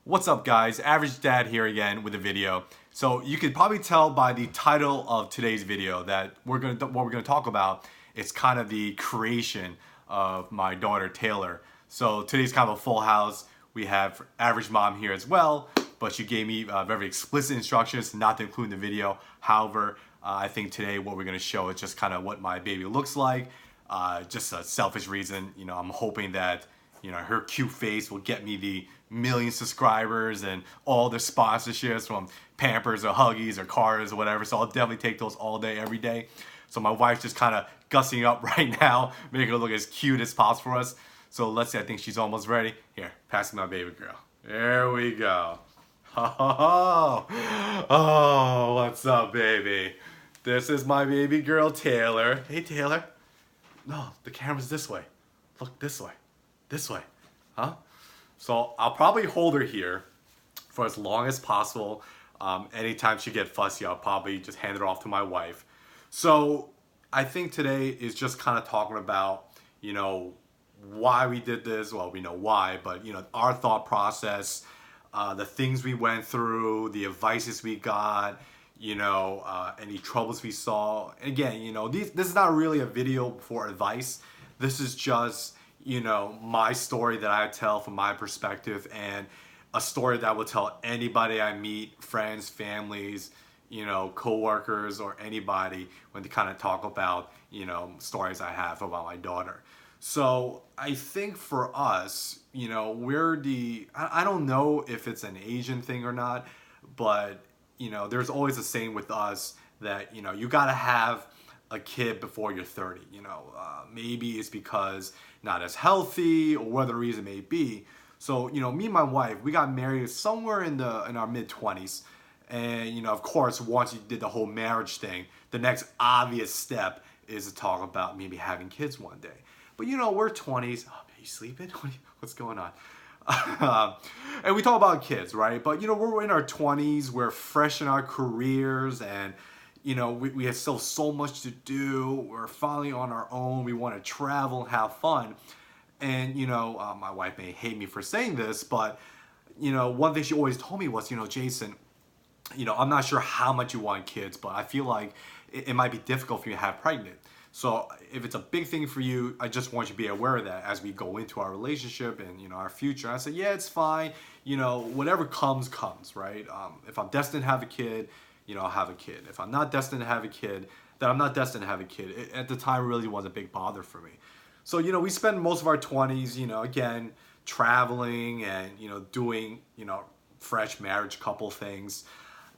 What's up, guys? Average Dad here again with a video. So you could probably tell by the title of today's video that what we're gonna talk about is kind of the creation of my daughter Taylor. So today's kind of a full house. We have Average Mom here as well, but she gave me very explicit instructions not to include in the video. However, I think today what we're gonna show is just kind of what my baby looks like. Just a selfish reason, I'm hoping that her cute face will get me the million subscribers and all the sponsorships from Pampers or Huggies or Cars or whatever. So I'll definitely take those all day, every day. So my wife's just kind of gussing up right now, making her look as cute as possible for us. So let's see, I think she's almost ready. Here, passing my baby girl. There we go. Oh, what's up, baby? This is my baby girl, Taylor. Hey, Taylor. No, the camera's this way. Look, this way. This way. Huh? So I'll probably hold her here for as long as possible. Anytime she gets fussy, I'll probably just hand it off to my wife. So I think today is just kind of talking about, why we did this. Well, we know why, but, our thought process, the things we went through, the advices we got, any troubles we saw. And again, this is not really a video for advice. This is just, my story that I tell from my perspective, and a story that I will tell anybody I meet, friends, families, co-workers, or anybody when they kind of talk about, stories I have about my daughter. So I think for us, I don't know if it's an Asian thing or not, but, there's always a saying with us that, you gotta have a kid before you're 30. Maybe it's because not as healthy or whatever the reason may be. So, me and my wife, we got married somewhere in our mid-20s. And, of course, once you did the whole marriage thing, the next obvious step is to talk about maybe having kids one day. But, we're 20s. Oh, are you sleeping? What's going on? And we talk about kids, right? But, we're in our 20s. We're fresh in our careers, and we have still so much to do. We're finally on our own. We want to travel and have fun. And, my wife may hate me for saying this, but, one thing she always told me was, Jason, I'm not sure how much you want kids, but I feel like it might be difficult for you to have pregnant. So if it's a big thing for you, I just want you to be aware of that as we go into our relationship and, our future. I said, yeah, it's fine. Whatever comes, right? If I'm destined to have a kid, I'll have a kid. If I'm not destined to have a kid, then I'm not destined to have a kid. At the time, it really was a big bother for me. So, we spend most of our 20s, again, traveling and, doing, fresh marriage couple things.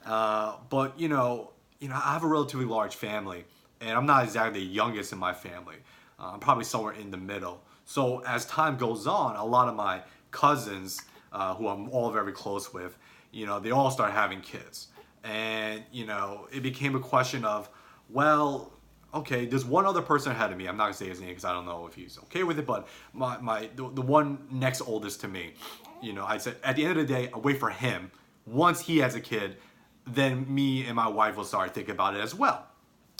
But, I have a relatively large family, and I'm not exactly the youngest in my family. I'm probably somewhere in the middle. So as time goes on, a lot of my cousins, who I'm all very close with, they all start having kids. And, it became a question of, well, okay, there's one other person ahead of me. I'm not going to say his name because I don't know if he's okay with it, but the one next oldest to me, I said, at the end of the day, I'll wait for him. Once he has a kid, then me and my wife will start thinking about it as well.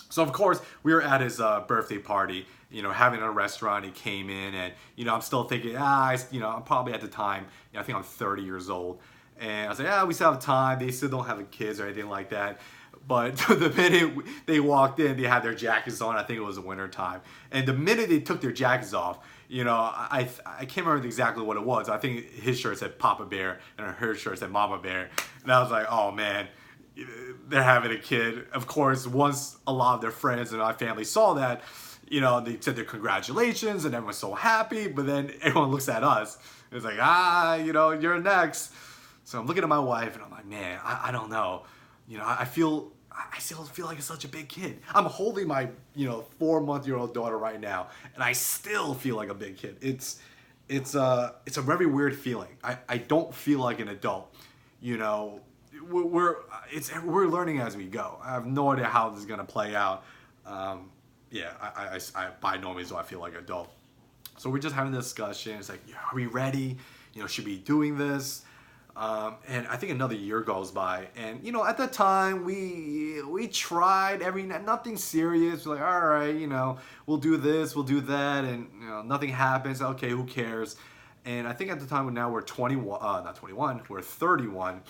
So, of course, we were at his birthday party, having a restaurant. He came in, and, I'm still thinking, I'm probably at the time, I think I'm 30 years old. And I was like, we still have time. They still don't have kids or anything like that. But the minute they walked in, they had their jackets on. I think it was the winter time. And the minute they took their jackets off, I can't remember exactly what it was. I think his shirt said Papa Bear and her shirt said Mama Bear. And I was like, oh, man, they're having a kid. Of course, once a lot of their friends and our family saw that, they said their congratulations and everyone's so happy. But then everyone looks at us. It's like, you're next. So I'm looking at my wife and I'm like, man, I don't know. I still feel like it's such a big kid. I'm holding my, 4-month-old daughter right now, and I still feel like a big kid. It's a very weird feeling. I don't feel like an adult. We're learning as we go. I have no idea how this is gonna play out. I by no means do I feel like an adult. So we're just having a discussion. It's like, are we ready? Should we be doing this? And I think another year goes by, and at the time we tried nothing serious. We're like, all right, we'll do this, we'll do that, and nothing happens. Okay, who cares? And I think at the time, now we're 21, not 21, we're 31.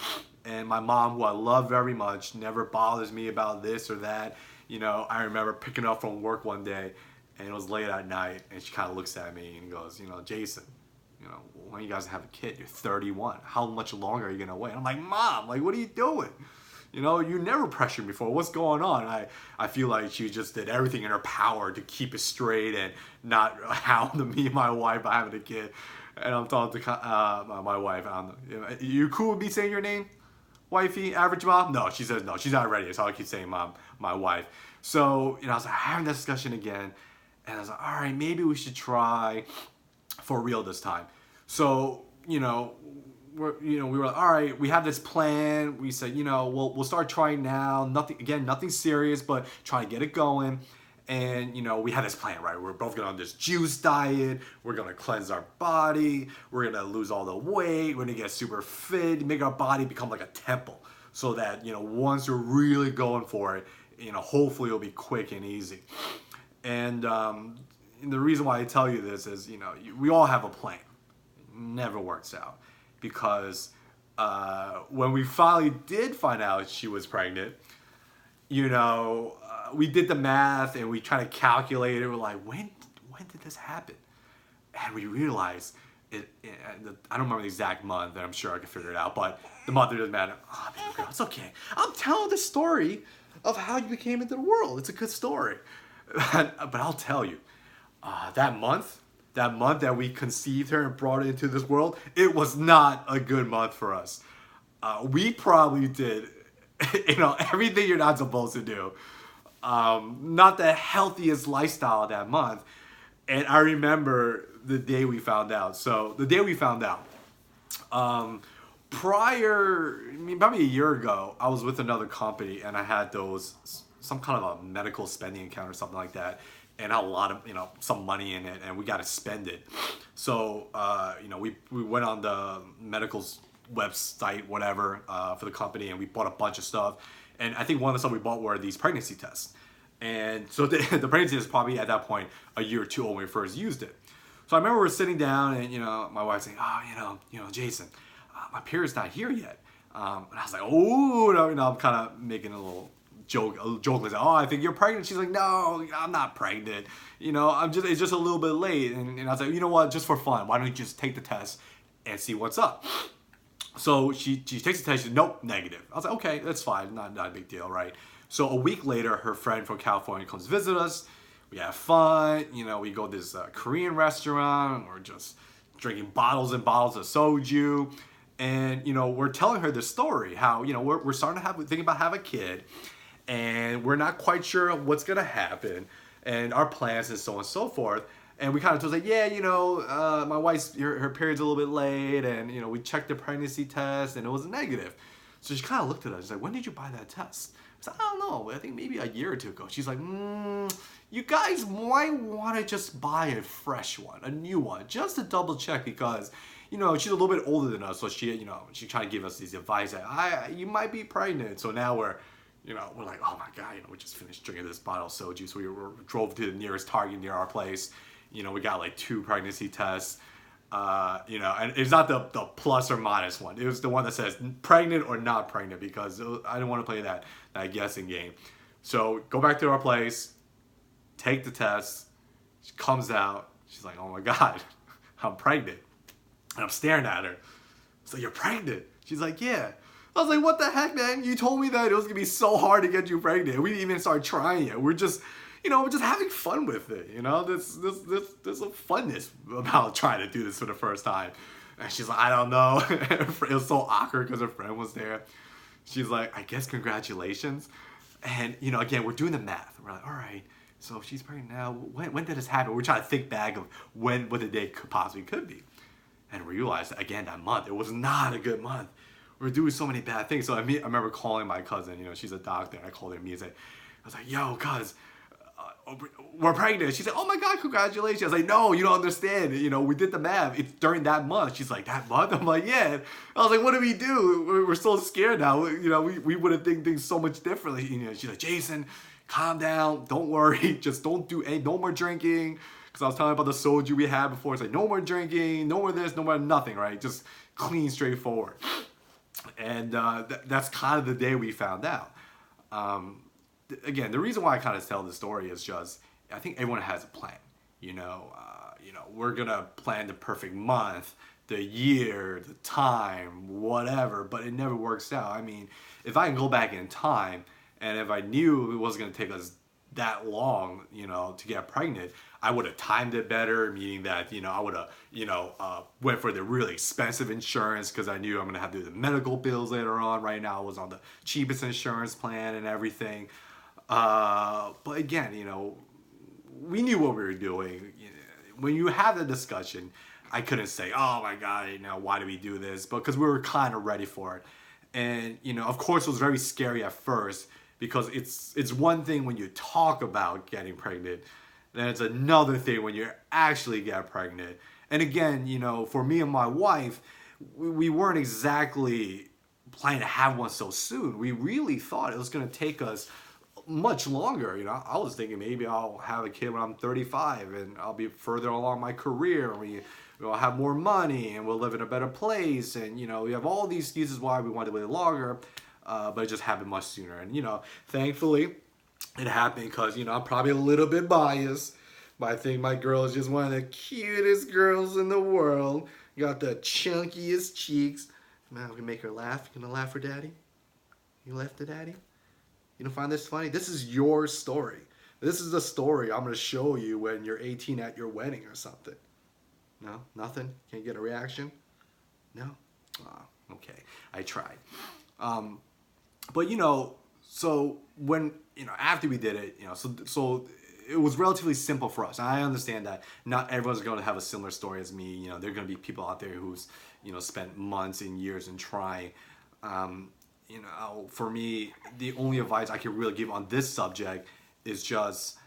And my mom, who I love very much, never bothers me about this or that. You know, I remember picking up from work one day, and it was late at night, and she kind of looks at me and goes, you know, Jason, you know, when you guys have a kid, you're 31. How much longer are you going to wait? I'm like, Mom, like, what are you doing? You know, you never pressured me before. What's going on? I feel like she just did everything in her power to keep it straight and not hound me and my wife by having a kid. And I'm talking to my wife. You cool with me saying your name? Wifey, average mom? No, she says no. She's not ready. So I keep saying mom, my wife. So, you know, I was like, having that discussion again. And I was like, all right, maybe we should try for real this time. So, you know, we were like, all right, we have this plan. We said, you know, we'll start trying now. Nothing serious, but try to get it going. And, you know, we had this plan, right? We're both going on this juice diet. We're going to cleanse our body. We're going to lose all the weight. We're going to get super fit, make our body become like a temple. So that, you know, once we're really going for it, you know, hopefully it'll be quick and easy. And the reason why I tell you this is, you know, we all have a plan. It never works out. Because when we finally did find out she was pregnant, you know, we did the math and we tried to calculate it. We're like, when did this happen? And we realized I don't remember the exact month, and I'm sure I can figure it out, but the month, it doesn't matter. Oh, baby girl, it's okay. I'm telling the story of how you came into the world. It's a good story. But I'll tell you, that month that we conceived her and brought her into this world, it was not a good month for us. We probably did, you know, everything you're not supposed to do. Not the healthiest lifestyle that month. And I remember the day we found out. So the day we found out, probably a year ago, I was with another company and I had some kind of a medical spending account or something like that. And had a lot of, you know, some money in it, and we got to spend it. So, you know, we went on the medical website, whatever, for the company, and we bought a bunch of stuff. And I think one of the stuff we bought were these pregnancy tests. And so the pregnancy test probably at that point a year or two old when we first used it. So I remember we were sitting down, and, you know, my wife's saying, oh, you know, Jason, my period's not here yet. And I was like, oh, no, you know, I'm kind of making a little joke, like, oh, I think you're pregnant. She's like, no, I'm not pregnant. You know, it's just a little bit late. And I was like, you know what, just for fun, why don't you just take the test and see what's up? So she takes the test. She said, nope, negative. I was like, okay, that's fine, not a big deal, right? So a week later, her friend from California comes visit us. We have fun. You know, we go to this Korean restaurant. We're just drinking bottles and bottles of soju. And, you know, we're telling her this story, how, you know, we're starting to think about having a kid. And we're not quite sure what's going to happen. And our plans and so on and so forth. And we kind of told her, yeah, you know, my wife's, her period's a little bit late. And, you know, we checked the pregnancy test and it was negative. So she kind of looked at us. She's like, when did you buy that test? I said, I don't know. I think maybe a year or two ago. She's like, you guys might want to just buy a fresh one, a new one, just to double check because, you know, she's a little bit older than us. So she, you know, she tried to give us these advice that you might be pregnant. So now we're like, oh my God, you know, we just finished drinking this bottle of soju. So we drove to the nearest Target near our place. You know, we got like 2 pregnancy tests. You know, and it's not the plus or minus one. It was the one that says pregnant or not pregnant because I didn't want to play that guessing game. So go back to our place, take the test. She comes out. She's like, oh my God, I'm pregnant. And I'm staring at her. So you're pregnant? She's like, yeah. I was like, what the heck, man? You told me that it was going to be so hard to get you pregnant. We didn't even start trying it. We're just, you know, we're just having fun with it. You know, there's a funness about trying to do this for the first time. And she's like, I don't know. It was so awkward because her friend was there. She's like, I guess congratulations. And, you know, again, we're doing the math. We're like, all right, so if she's pregnant now, when did this happen? We're trying to think back of what the day could be. And we realized, again, that month, it was not a good month. We were doing so many bad things. So I remember calling my cousin, you know, she's a doctor. I called her immediately. I was like, yo, cuz, we're pregnant. She said, oh my God, congratulations. I was like, no, you don't understand. You know, we did the math. It's during that month. She's like, that month? I'm like, yeah. I was like, what do we do? We're so scared now. You know, we would have think things so much differently. You know, she's like, Jason, calm down. Don't worry. Just don't do no more drinking. Because I was telling you about the soju we had before. It's like, no more drinking, no more this, no more nothing, right? Just clean, straightforward. And that's kind of the day we found out. Again, the reason why I kind of tell this story is just, I think everyone has a plan. We're gonna plan the perfect month, the year, the time, whatever, but it never works out. I mean, if I can go back in time, and if I knew it wasn't gonna take us that long, to get pregnant, I would have timed it better, meaning that, I would have, went for the really expensive insurance because I knew I'm going to have to do the medical bills later on. Right now I was on the cheapest insurance plan and everything. But again, we knew what we were doing. When you have the discussion, I couldn't say, oh my God, why do we do this? But because we were kind of ready for it. And, of course it was very scary at first, because it's one thing when you talk about getting pregnant, then it's another thing when you actually get pregnant. And again, for me and my wife, we weren't exactly planning to have one so soon. We really thought it was going to take us much longer. I was thinking maybe I'll have a kid when I'm 35 and I'll be further along my career. We'll have more money and we'll live in a better place. And, we have all these excuses why we want to live longer. But it just happened much sooner. And, thankfully, it happened because, I'm probably a little bit biased. But I think my girl is just one of the cutest girls in the world. Got the chunkiest cheeks. Man, we can make her laugh. You gonna laugh for daddy? You laugh for daddy? You don't find this funny? This is your story. This is the story I'm gonna show you when you're 18 at your wedding or something. No? Nothing? Can't get a reaction? No? Oh, okay. I tried. But so when after we did it, so it was relatively simple for us. And I understand that not everyone's going to have a similar story as me. There are going to be people out there who's spent months and years in trying. For me, the only advice I can really give on this subject is just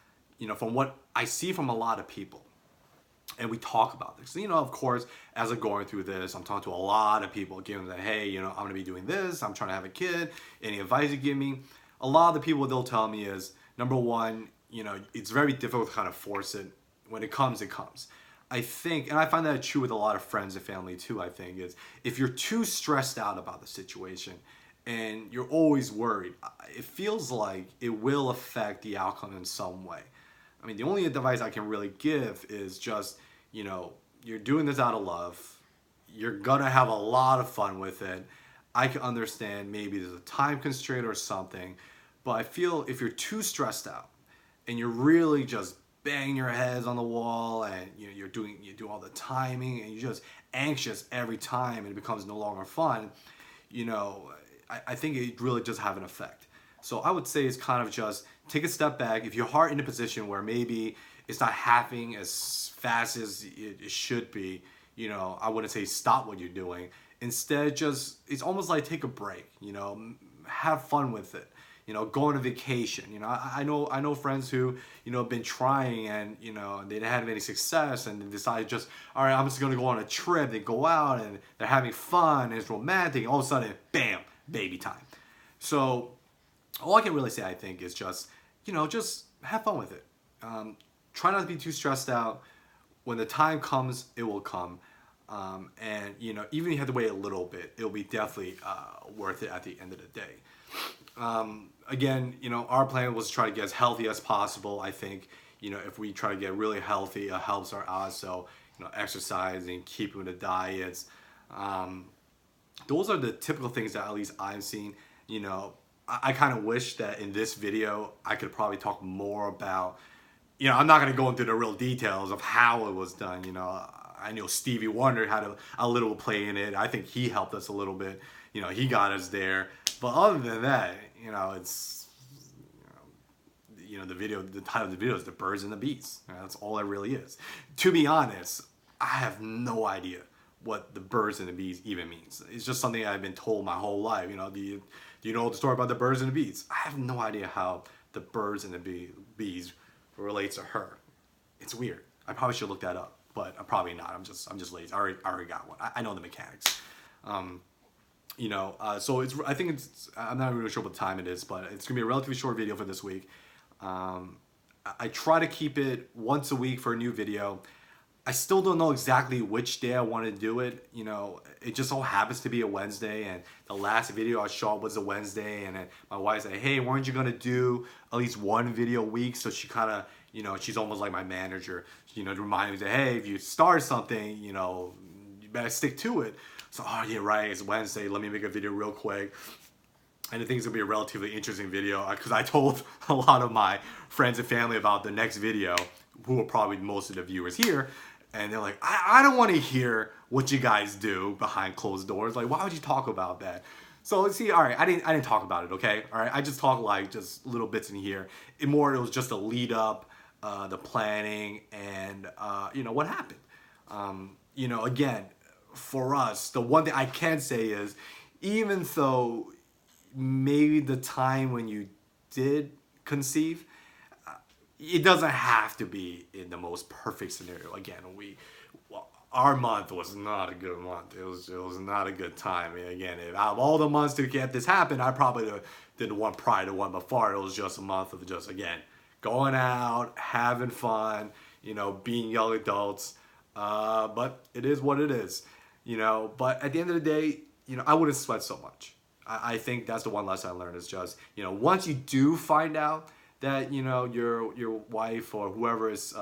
from what I see from a lot of people. And we talk about this. Of course, as I'm going through this, I'm talking to a lot of people, giving them, hey, I'm going to be doing this. I'm trying to have a kid. Any advice you give me? A lot of the people, they'll tell me is, number one, it's very difficult to kind of force it. When it comes, it comes. I think, and I find that true with a lot of friends and family too, I think, is if you're too stressed out about the situation and you're always worried, it feels like it will affect the outcome in some way. I mean, the only advice I can really give is just, you're doing this out of love. You're going to have a lot of fun with it. I can understand maybe there's a time constraint or something, but I feel if you're too stressed out and you're really just banging your heads on the wall and you do all the timing and you're just anxious every time and it becomes no longer fun, I think it really does have an effect. So I would say it's kind of just take a step back. If your heart in a position where maybe it's not happening as fast as it should be, I wouldn't say stop what you're doing. Instead, it's almost like take a break, have fun with it. Go on a vacation. I know friends who, have been trying and, they didn't have any success and they decided all right, I'm just going to go on a trip. They go out and they're having fun. And it's romantic. And all of a sudden, bam, baby time. So all I can really say, I think, is just have fun with it. Try not to be too stressed out. When the time comes, it will come. And, even if you have to wait a little bit, it'll be definitely worth it at the end of the day. Again, our plan was to try to get as healthy as possible. I think, if we try to get really healthy, it helps our odds. So, exercising, keeping the diets. Those are the typical things that at least I've seen. I kind of wish that in this video, I could probably talk more about, I'm not going to go into the real details of how it was done. I know Stevie Wonder had a little play in it. I think he helped us a little bit. He got us there. But other than that, it's, the title of the video is The Birds and the Bees. That's all it really is. To be honest, I have no idea what the birds and the bees even means. It's just something I've been told my whole life. Do you know the story about the birds and the bees? I have no idea how the birds and the bees relate to her. It's weird. I probably should look that up, but I'm probably not. I'm just lazy. I already got one. I know the mechanics. So I think I'm not really sure what time it is, but it's gonna be a relatively short video for this week. I try to keep it once a week for a new video. I still don't know exactly which day I want to do it. You know, it just so happens to be a Wednesday, and the last video I shot was a Wednesday, and then my wife said, "Hey, weren't you gonna do at least one video a week?" So she kind of, you know, she's almost like my manager, you know, to remind me that, hey, if you start something, you know, you better stick to it. So, oh yeah, right, it's Wednesday. Let me make a video real quick. And I think it's gonna be a relatively interesting video because I told a lot of my friends and family about the next video, who are probably most of the viewers here, and they're like, I don't want to hear what you guys do behind closed doors. Like, why would you talk about that? So see, all right, I didn't talk about it, okay? All right, I just talked like just little bits in here. It was just a lead up, the planning, and you know what happened. You know, again, for us, the one thing I can say is, even though maybe the time when you did conceive, it doesn't have to be in the most perfect scenario. Again, our month was not a good month. It was not a good time. And again, if out of all the months to get this happen, I probably did the one prior to one before. It was just a month of just, again, going out, having fun, you know, being young adults. But it is what it is, you know. But at the end of the day, you know, I wouldn't sweat so much. I think that's the one lesson I learned is just, you know, once you do find out that, you know, your wife or whoever is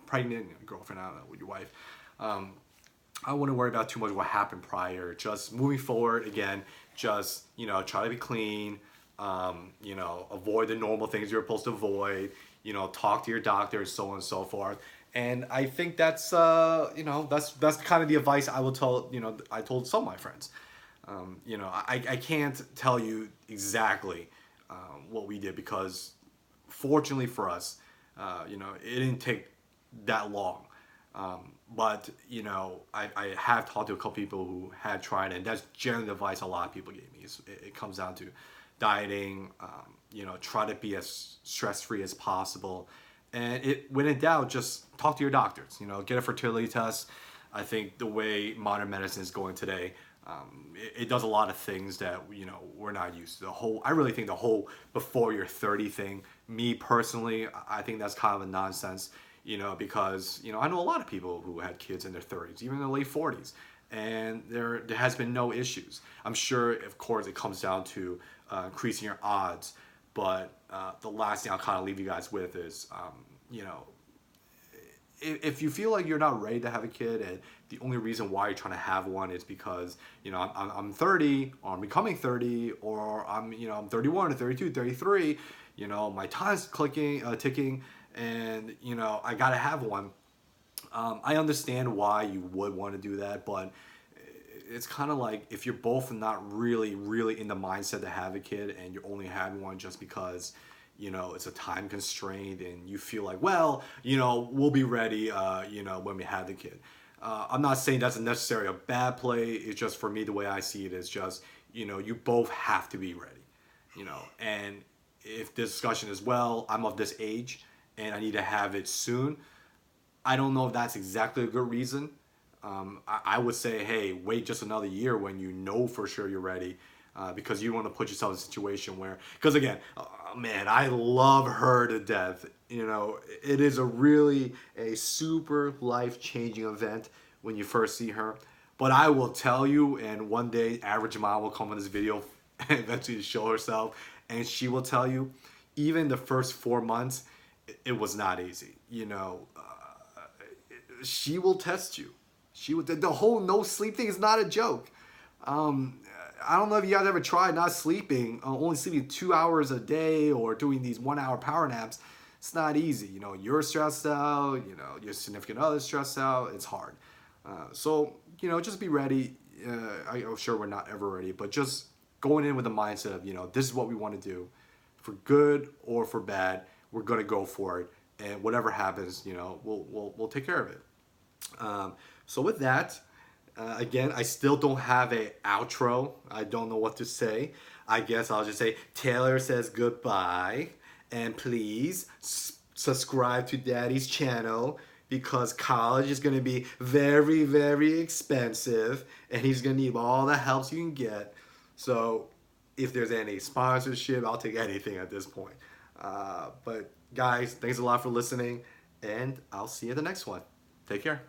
pregnant, your girlfriend, I don't know, with your wife, I wouldn't worry about too much what happened prior. Just moving forward, again, just, you know, try to be clean, you know, avoid the normal things you're supposed to avoid, you know, talk to your doctor, so on and so forth. And I think that's, you know, that's kind of the advice I will tell, you know, I told some of my friends. You know, I can't tell you exactly what we did because fortunately for us, you know, it didn't take that long. But, you know, I have talked to a couple people who had tried it, and that's generally the advice a lot of people gave me. It comes down to dieting, you know, try to be as stress-free as possible. And when in doubt, just talk to your doctors, you know, get a fertility test. I think the way modern medicine is going today, it does a lot of things that, you know, we're not used to. I really think the whole before you're 30 thing, me personally, I think that's kind of a nonsense, you know, because, you know, I know a lot of people who had kids in their 30s, even in their late 40s, and there has been no issues. I'm sure, of course, it comes down to increasing your odds, but the last thing I'll kind of leave you guys with is, you know, if you feel like you're not ready to have a kid and the only reason why you're trying to have one is because, you know, I'm 30 or I'm becoming 30 or I'm, you know, I'm 31 or 32, 33, you know, my time's ticking and, you know, I gotta have one. I understand why you would want to do that, but it's kind of like if you're both not really in the mindset to have a kid and you're only having one just because, you know, it's a time constraint and you feel like, well, you know, we'll be ready, you know, when we have the kid. I'm not saying that's necessarily a bad play. It's just, for me, the way I see it is just, you know, you both have to be ready, you know. And if the discussion is, well, I'm of this age and I need to have it soon, I don't know if that's exactly a good reason. I would say, hey, wait just another year when you know for sure you're ready, because you want to put yourself in a situation where, because again, man, I love her to death. You know, it is a super life-changing event when you first see her. But I will tell you, and one day, Average Mom will come on this video and eventually show herself, and she will tell you, even the first 4 months, it was not easy. You know, she will test you. The whole no sleep thing is not a joke. I don't know if you guys ever tried not sleeping, only sleeping 2 hours a day or doing these 1 hour power naps. It's not easy. You know, you're stressed out, you know, your significant other's stressed out. It's hard. So, you know, just be ready. I'm sure we're not ever ready, but just going in with the mindset of, you know, this is what we want to do. For good or for bad, we're going to go for it. And whatever happens, you know, we'll take care of it. So with that, again, I still don't have a outro. I don't know what to say. I guess I'll just say Taylor says goodbye, and please subscribe to Daddy's channel because college is going to be very expensive, and he's going to need all the help you can get. So if there's any sponsorship, I'll take anything at this point. But Guys, thanks a lot for listening, and I'll see you in the next one. Take care.